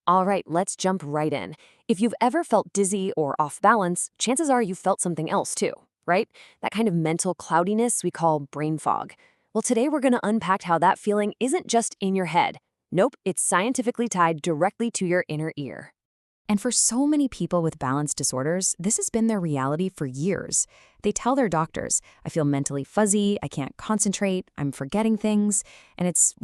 All right, let's jump right in. If you've ever felt dizzy or off balance, chances are you've felt something else too, right? That kind of mental cloudiness we call brain fog. Well, today we're going to unpack how that feeling isn't just in your head. Nope, it's scientifically tied directly to your inner ear. And for so many people with balance disorders, this has been their reality for years. They tell their doctors, I feel mentally fuzzy, I can't concentrate, I'm forgetting things, and it's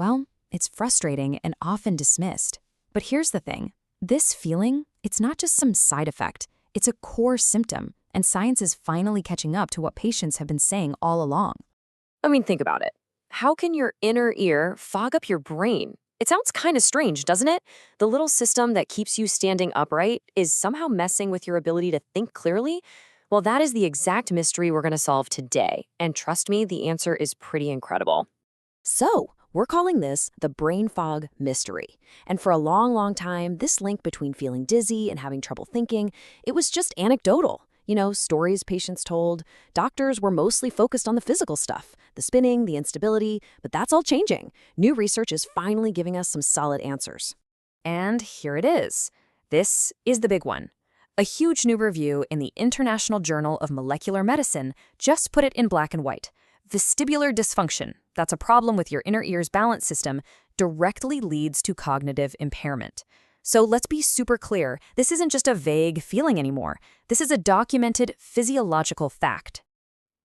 frustrating and often dismissed. But here's the thing. This feeling, it's not just some side effect. It's a core symptom, and science is finally catching up to what patients have been saying all along. I mean, think about it. How can your inner ear fog up your brain? It sounds kind of strange, doesn't it? The little system that keeps you standing upright is somehow messing with your ability to think clearly? Well, that is the exact mystery we're going to solve today. And trust me, the answer is pretty incredible. So, we're calling this the brain fog mystery. And for a long, long time, this link between feeling dizzy and having trouble thinking, it was just anecdotal. Stories patients told. Doctors were mostly focused on the physical stuff, the spinning, the instability, but that's all changing. New research is finally giving us some solid answers. And here it is. This is the big one. A huge new review in the International Journal of Molecular Medicine just put it in black and white. Vestibular dysfunction, that's a problem with your inner ear's balance system, directly leads to cognitive impairment. So let's be super clear, this isn't just a vague feeling anymore. This is a documented physiological fact.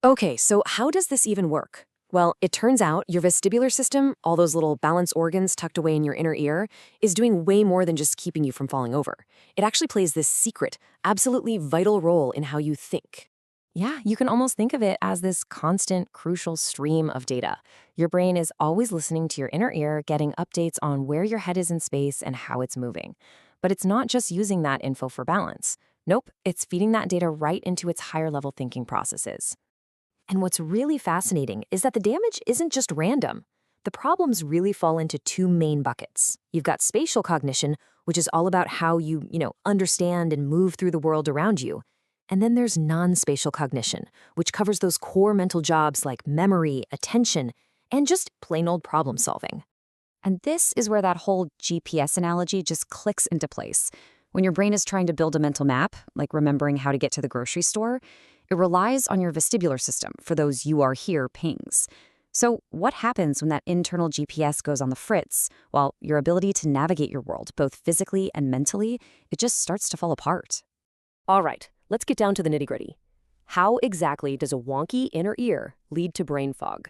Okay, so how does this even work? Well, it turns out your vestibular system, all those little balance organs tucked away in your inner ear, is doing way more than just keeping you from falling over. It actually plays this secret, absolutely vital role in how you think. Yeah, you can almost think of it as this constant, crucial stream of data. Your brain is always listening to your inner ear, getting updates on where your head is in space and how it's moving. But it's not just using that info for balance. Nope, it's feeding that data right into its higher-level thinking processes. And what's really fascinating is that the damage isn't just random. The problems really fall into two main buckets. You've got spatial cognition, which is all about how you understand and move through the world around you. And then there's non-spatial cognition, which covers those core mental jobs like memory, attention, and just plain old problem solving. And this is where that whole GPS analogy just clicks into place. When your brain is trying to build a mental map, like remembering how to get to the grocery store, it relies on your vestibular system for those you are here pings. So what happens when that internal GPS goes on the fritz? Well, your ability to navigate your world, both physically and mentally, it just starts to fall apart. All right, let's get down to the nitty-gritty. How exactly does a wonky inner ear lead to brain fog?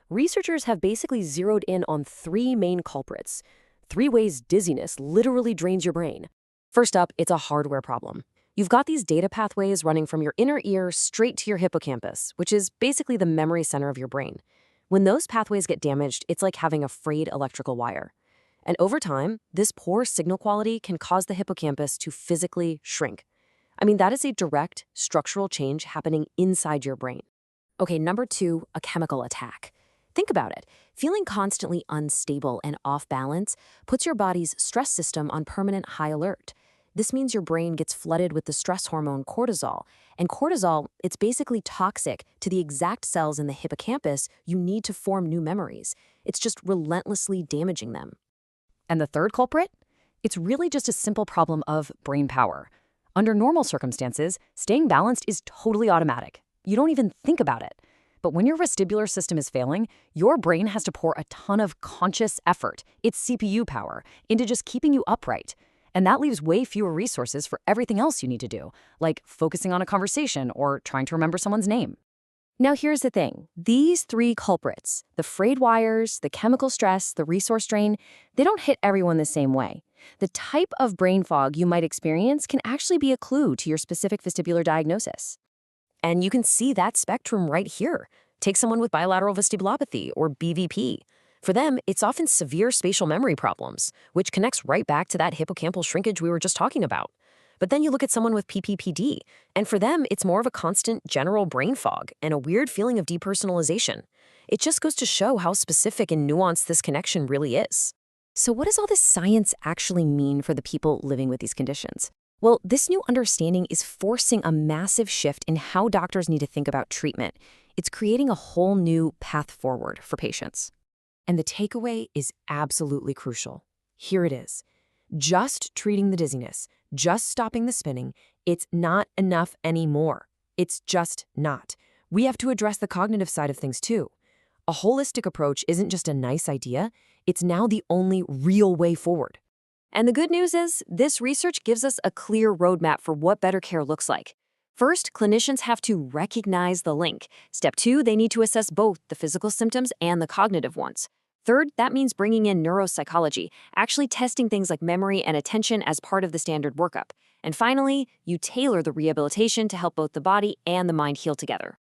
Researchers have basically zeroed in on three main culprits. 3 ways dizziness literally drains your brain. First up, it's a hardware problem. You've got these data pathways running from your inner ear straight to your hippocampus, which is basically the memory center of your brain. When those pathways get damaged, it's like having a frayed electrical wire. And over time, this poor signal quality can cause the hippocampus to physically shrink. I mean, that is a direct structural change happening inside your brain. Okay, number 2, a chemical attack. Think about it. Feeling constantly unstable and off balance puts your body's stress system on permanent high alert. This means your brain gets flooded with the stress hormone cortisol. And cortisol, it's basically toxic to the exact cells in the hippocampus you need to form new memories. It's just relentlessly damaging them. And the third culprit? It's really just a simple problem of brain power. Under normal circumstances, staying balanced is totally automatic. You don't even think about it. But when your vestibular system is failing, your brain has to pour a ton of conscious effort, its CPU power, into just keeping you upright. And that leaves way fewer resources for everything else you need to do, like focusing on a conversation or trying to remember someone's name. Now here's the thing. These 3 culprits, the frayed wires, the chemical stress, the resource drain, they don't hit everyone the same way. The type of brain fog you might experience can actually be a clue to your specific vestibular diagnosis. And you can see that spectrum right here. Take someone with bilateral vestibulopathy, or BVP. For them, it's often severe spatial memory problems, which connects right back to that hippocampal shrinkage we were just talking about. But then you look at someone with PPPD, and for them, it's more of a constant general brain fog and a weird feeling of depersonalization. It just goes to show how specific and nuanced this connection really is. So what does all this science actually mean for the people living with these conditions? Well, this new understanding is forcing a massive shift in how doctors need to think about treatment. It's creating a whole new path forward for patients. And the takeaway is absolutely crucial. Here it is. Just treating the dizziness, just stopping the spinning, it's not enough anymore. It's just not. We have to address the cognitive side of things too. A holistic approach isn't just a nice idea, it's now the only real way forward. And the good news is, this research gives us a clear roadmap for what better care looks like. First, clinicians have to recognize the link. Step 2, they need to assess both the physical symptoms and the cognitive ones. Third, that means bringing in neuropsychology, actually testing things like memory and attention as part of the standard workup. And finally, you tailor the rehabilitation to help both the body and the mind heal together.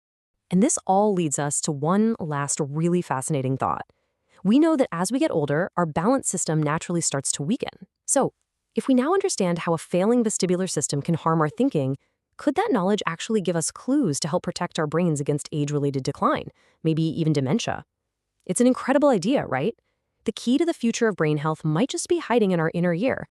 And this all leads us to one last really fascinating thought. We know that as we get older, our balance system naturally starts to weaken. So, if we now understand how a failing vestibular system can harm our thinking, could that knowledge actually give us clues to help protect our brains against age-related decline, maybe even dementia? It's an incredible idea, right? The key to the future of brain health might just be hiding in our inner ear,